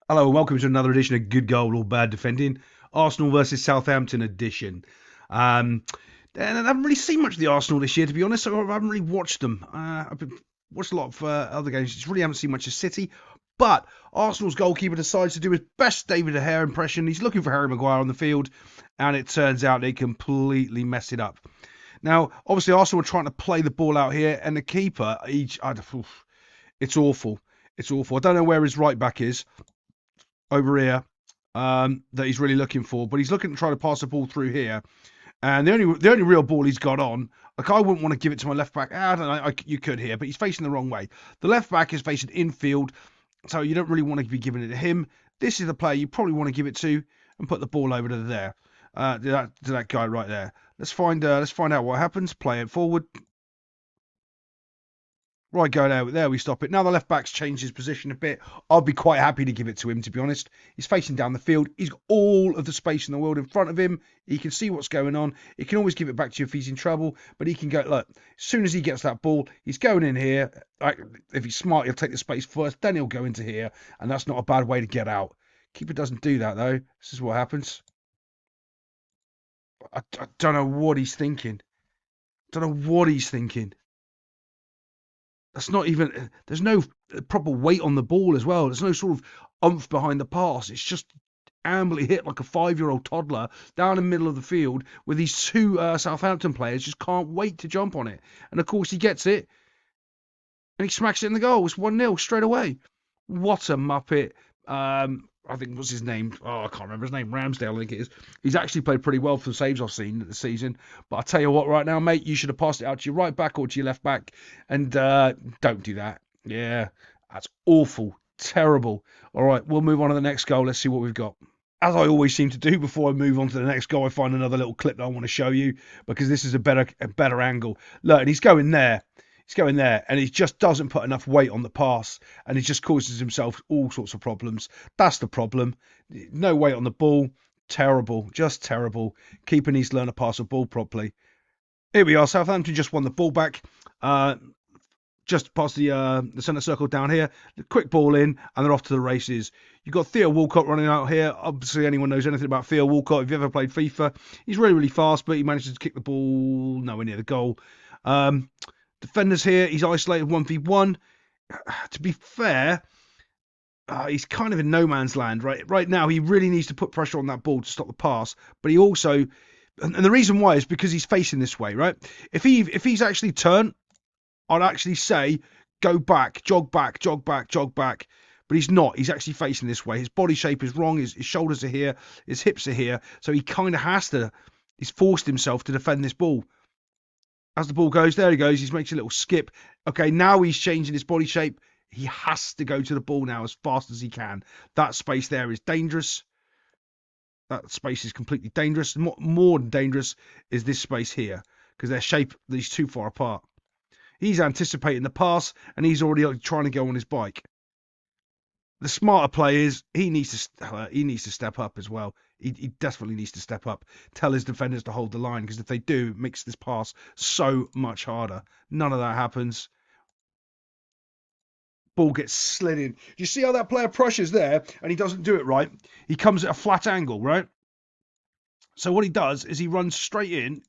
Hello and welcome to another edition of Good Goal or Bad Defending, Arsenal versus Southampton edition. And I haven't really seen much of the Arsenal this year, to be honest. So I haven't really watched them. Watched a lot of other games. Just really haven't seen much of City. But Arsenal's goalkeeper decides to do his best David De Gea impression. He's looking for Harry Maguire on the field, and it turns out they completely mess it up. Now, obviously, Arsenal are trying to play the ball out here, and the keeper, it's awful. It's awful. I don't know where his right back is over here that he's really looking for, but he's looking to try to pass the ball through here. And the only real ball he's got on, like I wouldn't want to give it to my left back. I don't know, you could here, but he's facing the wrong way. The left back is facing infield, so you don't really want to be giving it to him. This is the player you probably want to give it to and put the ball over to there, to that guy right there. Let's find out what happens. Play it forward. Right, go there we stop it. Now the left back's changed his position a bit. I'd be quite happy to give it to him, to be honest. He's facing down the field. He's got all of the space in the world in front of him. He can see what's going on. He can always give it back to you if he's in trouble. But he can go, look, as soon as he gets that ball, he's going in here. If he's smart, he'll take the space first. Then he'll go into here. And that's not a bad way to get out. Keeper doesn't do that, though. This is what happens. I don't know what he's thinking. Don't know what he's thinking. That's not even. There's no proper weight on the ball as well. There's no sort of umph behind the pass. It's just ambly hit like a 5-year-old toddler down the middle of the field where these two Southampton players just can't wait to jump on it. And of course he gets it and he smacks it in the goal. It's 1-0 straight away. What a muppet. I think what's his name? Oh, I can't remember his name. Ramsdale, I think it is. He's actually played pretty well for the saves I've seen this season. But I tell you what, right now, mate, you should have passed it out to your right back or to your left back, and don't do that. Yeah, that's awful, terrible. All right, we'll move on to the next goal. Let's see what we've got. As I always seem to do before I move on to the next goal, I find another little clip that I want to show you because this is a better angle. Look, and he's going there. He's going there, and he just doesn't put enough weight on the pass, and he just causes himself all sorts of problems. That's the problem. No weight on the ball. Terrible, just terrible. Keeper needs to learn to pass the ball properly. Here we are. Southampton just won the ball back. Just past the centre circle down here. The quick ball in, and they're off to the races. You've got Theo Walcott running out here. Obviously, anyone knows anything about Theo Walcott, if you've ever played FIFA, he's really, really fast, but he manages to kick the ball nowhere near the goal. Defenders here, he's isolated 1v1. To be fair, he's kind of in no man's land right now. He really needs to put pressure on that ball to stop the pass, but he also, and the reason why is because he's facing this way, right? If he's actually turned, I'd actually say go back, jog back, jog back, jog back. But he's not. He's actually facing this way. His body shape is wrong. His shoulders are here. His hips are here. So he kind of has to. He's forced himself to defend this ball. As the ball goes, there he goes. He makes a little skip. Okay, now he's changing his body shape. He has to go to the ball now as fast as he can. That space there is dangerous. That space is completely dangerous. More than dangerous is this space here because their shape is too far apart. He's anticipating the pass, and he's already trying to go on his bike. The smarter play is he needs to step up as well. He definitely needs to step up. Tell his defenders to hold the line, because if they do, it makes this pass so much harder. None of that happens. Ball gets slid in. Do you see how that player pressures there, and he doesn't do it right? He comes at a flat angle, right? So what he does is he runs straight in,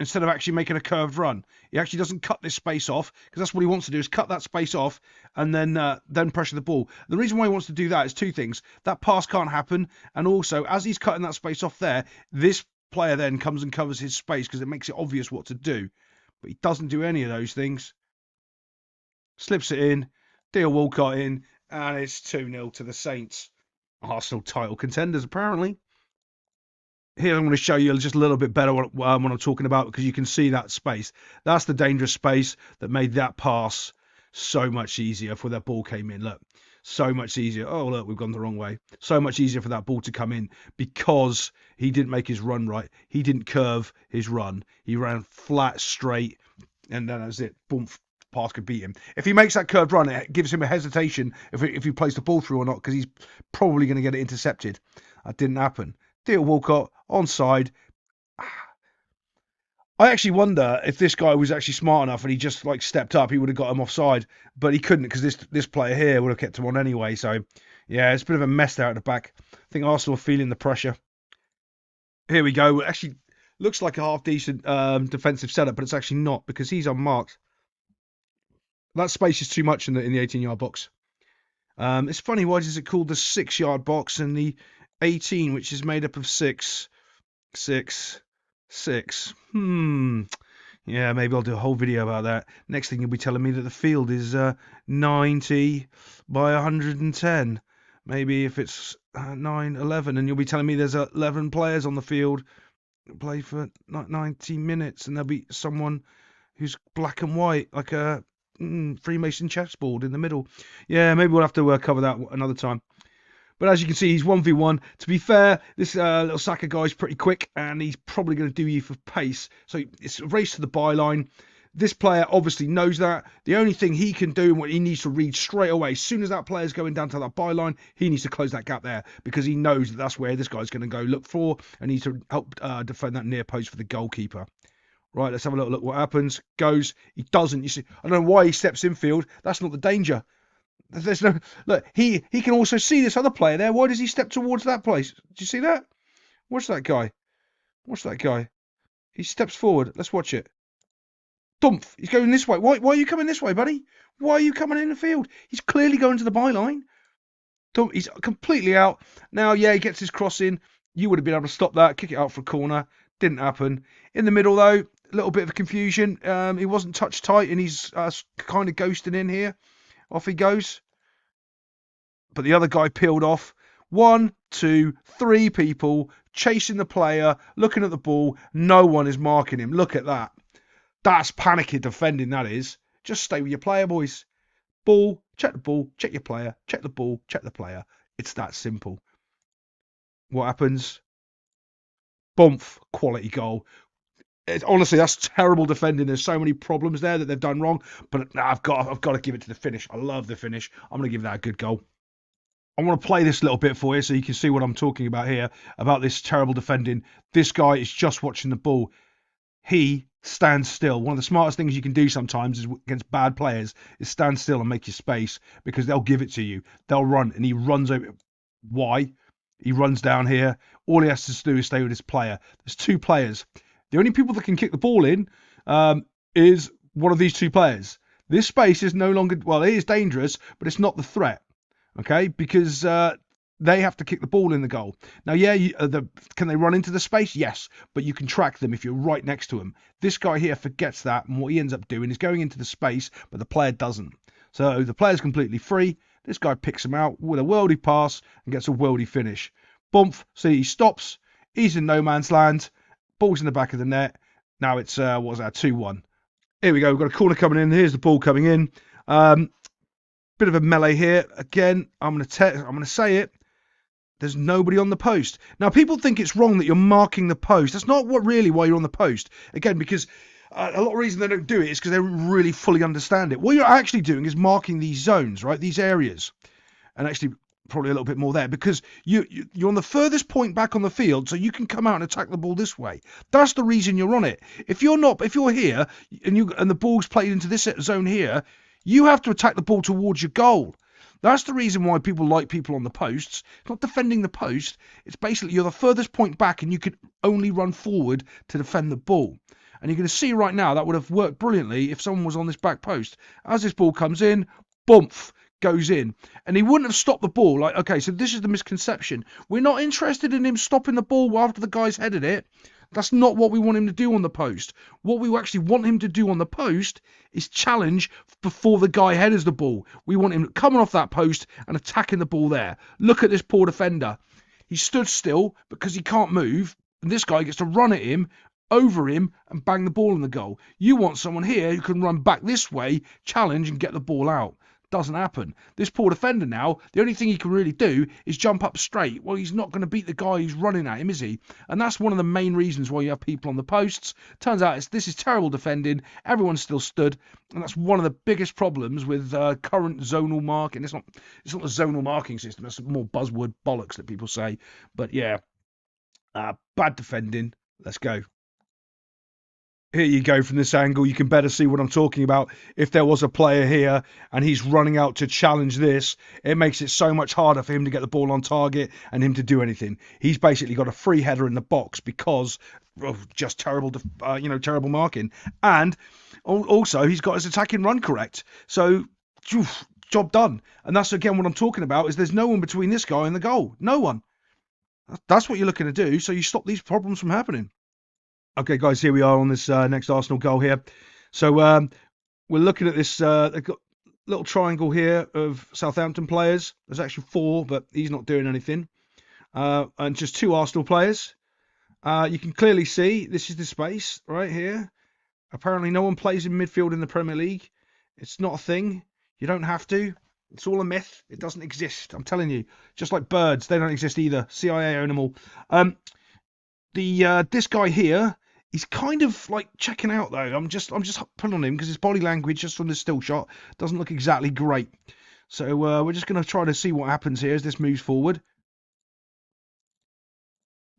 instead of actually making a curved run. He actually doesn't cut this space off, because that's what he wants to do, is cut that space off and then pressure the ball. The reason why he wants to do that is two things. That pass can't happen, and also, as he's cutting that space off there, this player then comes and covers his space because it makes it obvious what to do. But he doesn't do any of those things. Slips it in, Theo Walcott in, and it's 2-0 to the Saints. Arsenal title contenders, apparently. Here I'm going to show you just a little bit better what I'm talking about, because you can see that space. That's the dangerous space that made that pass so much easier for that ball came in. Look, so much easier. Oh, look, we've gone the wrong way. So much easier for that ball to come in because he didn't make his run right. He didn't curve his run. He ran flat, straight, and then that's it. Boom, pass could beat him. If he makes that curved run, it gives him a hesitation if he plays the ball through or not, because he's probably going to get it intercepted. That didn't happen. Theo Walcott onside. I actually wonder if this guy was actually smart enough and he just like stepped up, he would have got him offside, but he couldn't because this player here would have kept him on anyway. So yeah, it's a bit of a mess there at the back. I think Arsenal are feeling the pressure. Here we go. Actually, looks like a half decent defensive setup, but it's actually not because he's unmarked. That space is too much in the 18-yard box. It's funny. Why is it called the 6-yard box and the 18, which is made up of 6, 6, 6? Yeah, maybe I'll do a whole video about that. Next thing you'll be telling me that the field is 90 by 110. Maybe if it's 9-11, and you'll be telling me there's 11 players on the field play for 90 minutes, and there'll be someone who's black and white, like a Freemason chessboard in the middle. Yeah, maybe we'll have to cover that another time. But as you can see, he's 1v1. To be fair, this little Saka guy's pretty quick, and he's probably going to do you for pace. So it's a race to the byline. This player obviously knows that. The only thing he can do and what he needs to read straight away, as soon as that player's going down to that byline, he needs to close that gap there because he knows that that's where this guy's going to go look for and needs to help defend that near post for the goalkeeper. Right, let's have a little look what happens. Goes, he doesn't. You see, I don't know why he steps infield. That's not the danger. There's no look. He can also see this other player there. Why does he step towards that place? Do you see that? Watch that guy. Watch that guy. He steps forward. Let's watch it. Dumph. He's going this way. Why are you coming this way, buddy? Why are you coming in the field? He's clearly going to the byline. Dumph. He's completely out. Now, yeah, he gets his cross in. You would have been able to stop that, kick it out for a corner. Didn't happen. In the middle, though, a little bit of a confusion. He wasn't touch tight, and he's kind of ghosting in here. Off he goes. But the other guy peeled off. 1, 2, 3 people chasing the player, looking at the ball. No one is marking him. Look at that. That's panicky defending, that is. Just stay with your player, boys. Ball, check your player, check the ball, check the player. It's that simple. What happens? Bumph, quality goal. Honestly, that's terrible defending. There's so many problems there that they've done wrong, but I've got to give it to the finish. I love the finish. I'm going to give that a good goal. I want to play this little bit for you so you can see what I'm talking about here, about this terrible defending. This guy is just watching the ball. He stands still. One of the smartest things you can do sometimes is against bad players is stand still and make your space because they'll give it to you. They'll run, and he runs over. Why? He runs down here. All he has to do is stay with his player. There's 2 players. The only people that can kick the ball in is one of these 2 players. This space is no longer, well, it is dangerous, but it's not the threat. Okay, because they have to kick the ball in the goal. Now, yeah, can they run into the space? Yes, but you can track them if you're right next to them. This guy here forgets that, and what he ends up doing is going into the space, but the player doesn't. So the player's completely free. This guy picks him out with a worldy pass and gets a worldy finish. Bumph, see, he stops. He's in no man's land. Ball's in the back of the net. Now it's, 2-1. Here we go. We've got a corner coming in. Here's the ball coming in. Bit of a melee here. Again, I'm going to say it. There's nobody on the post. Now, people think it's wrong that you're marking the post. That's not why you're on the post. Again, because a lot of reason they don't do it is because they don't really fully understand it. What you're actually doing is marking these zones, right? These areas. And actually, probably a little bit more there because you're on the furthest point back on the field, so you can come out and attack the ball this way. That's the reason you're on it. If you're here and the ball's played into this zone here, you have to attack the ball towards your goal. That's the reason why people like people on the posts. It's not defending the post. It's basically you're the furthest point back and you can only run forward to defend the ball. And you're going to see right now that would have worked brilliantly if someone was on this back post. As this ball comes in, boomf, goes in. And he wouldn't have stopped the ball. Like, okay, so this is the misconception. We're not interested in him stopping the ball after the guy's headed it. That's not what we want him to do on the post. What we actually want him to do on the post is challenge before the guy headers the ball. We want him coming off that post and attacking the ball there. Look at this poor defender. He stood still because he can't move. And this guy gets to run at him, over him, and bang the ball in the goal. You want someone here who can run back this way, challenge, and get the ball out. Doesn't happen. This poor defender now, the only thing he can really do is jump up straight. Well, he's not going to beat the guy who's running at him, is he? And that's one of the main reasons why you have people on the posts. Turns out this is terrible defending. Everyone's still stood. And that's one of the biggest problems with current zonal marking. It's not a zonal marking system. It's more buzzword bollocks that people say. But yeah, bad defending. Let's go. Here you go from this angle. You can better see what I'm talking about. If there was a player here and he's running out to challenge this, it makes it so much harder for him to get the ball on target and him to do anything. He's basically got a free header in the box because of just terrible, terrible marking. And also, he's got his attacking run correct. So, job done. And that's, again, what I'm talking about, is there's no one between this guy and the goal. No one. That's what you're looking to do, so you stop these problems from happening. Okay, guys, here we are on this next Arsenal goal here. So we're looking at this. They've got a little triangle here of Southampton players. There's actually 4, but he's not doing anything. And just 2 Arsenal players. You can clearly see this is the space right here. Apparently no one plays in midfield in the Premier League. It's not a thing. You don't have to. It's all a myth. It doesn't exist. I'm telling you. Just like birds, they don't exist either. CIA own them all. This guy here, he's kind of like checking out though. I'm just pulling on him because his body language just from the still shot doesn't look exactly great. So we're just going to try to see what happens here as this moves forward.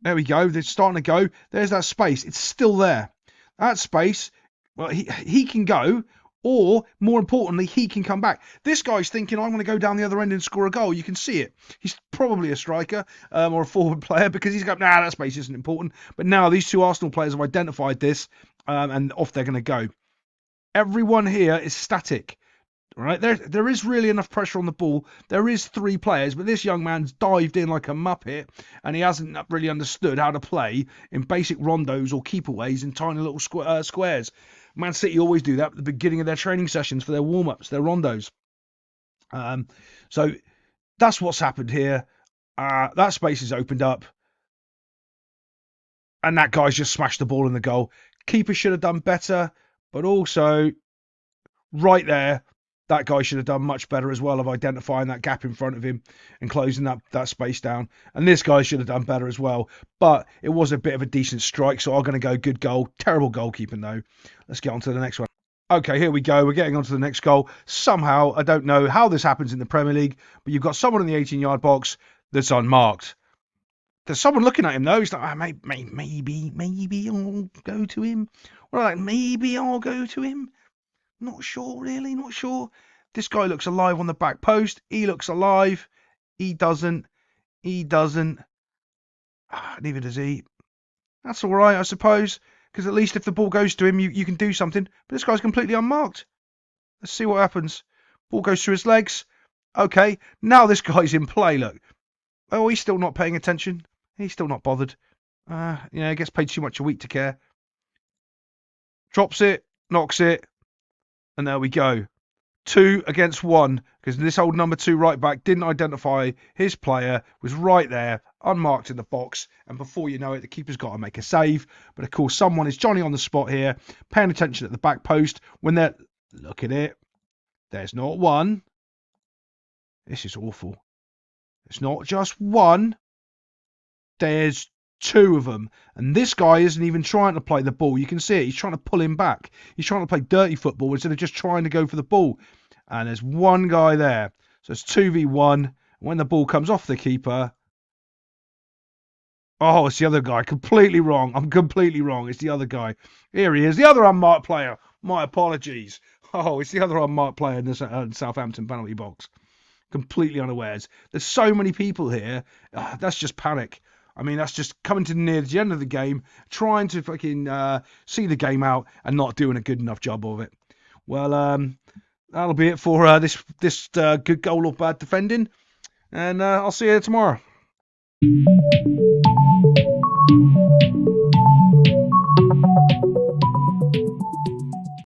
There we go. They're starting to go. There's that space. It's still there. That space, well, he can go, or more importantly, he can come back. This guy's thinking, I'm going to go down the other end and score a goal. You can see it. He's probably a striker or a forward player because he's going, nah, that space isn't important. But now these 2 Arsenal players have identified this and off they're going to go. Everyone here is static. Right, there is really enough pressure on the ball. There is 3 players, but this young man's dived in like a muppet, and he hasn't really understood how to play in basic rondos or keepaways in tiny little squares. Man City always do that at the beginning of their training sessions for their warm-ups, their rondos. So that's what's happened here. That space is opened up, and that guy's just smashed the ball in the goal. Keeper should have done better, but also right there, that guy should have done much better as well of identifying that gap in front of him and closing that space down. And this guy should have done better as well. But it was a bit of a decent strike, so I'm going to go good goal. Terrible goalkeeping, though. Let's get on to the next one. Okay, here we go. We're getting on to the next goal. Somehow, I don't know how this happens in the Premier League, but you've got someone in the 18-yard box that's unmarked. There's someone looking at him, though. He's like, maybe I'll go to him. Well, like, maybe I'll go to him. Not sure, really, not sure. This guy looks alive on the back post. He looks alive. He doesn't. Neither does he. That's all right, I suppose, because at least if the ball goes to him, you can do something. But this guy's completely unmarked. Let's see what happens. Ball goes through his legs. Okay, now this guy's in play, look. Oh, he's still not paying attention. He's still not bothered. He gets paid too much a week to care. Drops it, knocks it. And there we go. 2 against 1, because this old number 2 right back didn't identify his player, was right there, unmarked in the box, and before you know it, the keeper's got to make a save. But of course, someone is Johnny on the spot here, paying attention at the back post when they're... Look at it. There's not one. This is awful. It's not just one. There's 2 of them. And this guy isn't even trying to play the ball. You can see it. He's trying to pull him back. He's trying to play dirty football instead of just trying to go for the ball. And there's one guy there. So it's 2v1. When the ball comes off the keeper... Oh, it's the other guy. Completely wrong. I'm completely wrong. It's the other guy. Here he is. The other unmarked player. My apologies. Oh, it's the other unmarked player in the Southampton penalty box. Completely unawares. There's so many people here. That's just panic. I mean, that's just coming to near the end of the game, trying to fucking see the game out and not doing a good enough job of it. Well, that'll be it for this good goal or bad defending. And I'll see you tomorrow.